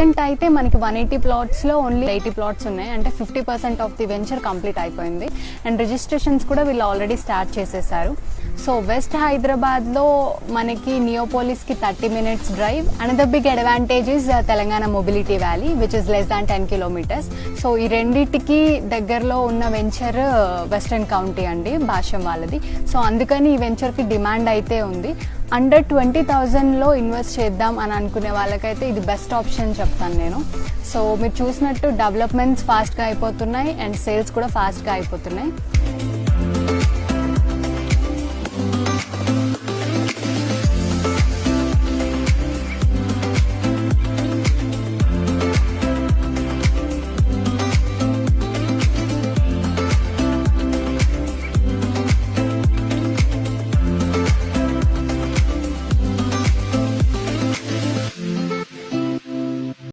అయితే మనకి 180 ప్లాట్స్ లో ఓన్లీ 80 ప్లాట్స్ ఉన్నాయి. అంటే 50% ఆఫ్ ది వెంచర్ కంప్లీట్ అయిపోయింది. అండ్ రిజిస్ట్రేషన్స్ కూడా వీళ్ళు ఆల్రెడీ స్టార్ట్ చేసేసారు. సో వెస్ట్ హైదరాబాద్ లో మనకి నియోపోలిస్ కి 30 minutes drive. Another big advantage is Telangana mobility valley which is less than 10 kilometers. So ఈ రెండింటికి దగ్గరలో ఉన్న వెంచర్ వెస్టర్న్ కౌంటీ అండి, భాష్యం వాళ్ళది. సో అందుకని ఈ వెంచర్ కి డిమాండ్ అయితే ఉంది. అండర్ 20,000లో ఇన్వెస్ట్ చేద్దాం అని అనుకునే వాళ్ళకైతే ఇది బెస్ట్ ఆప్షన్ చెప్తాను నేను. సో మీరు చూసినట్టు డెవలప్మెంట్స్ ఫాస్ట్గా అయిపోతున్నాయి అండ్ సేల్స్ కూడా ఫాస్ట్గా అయిపోతున్నాయి.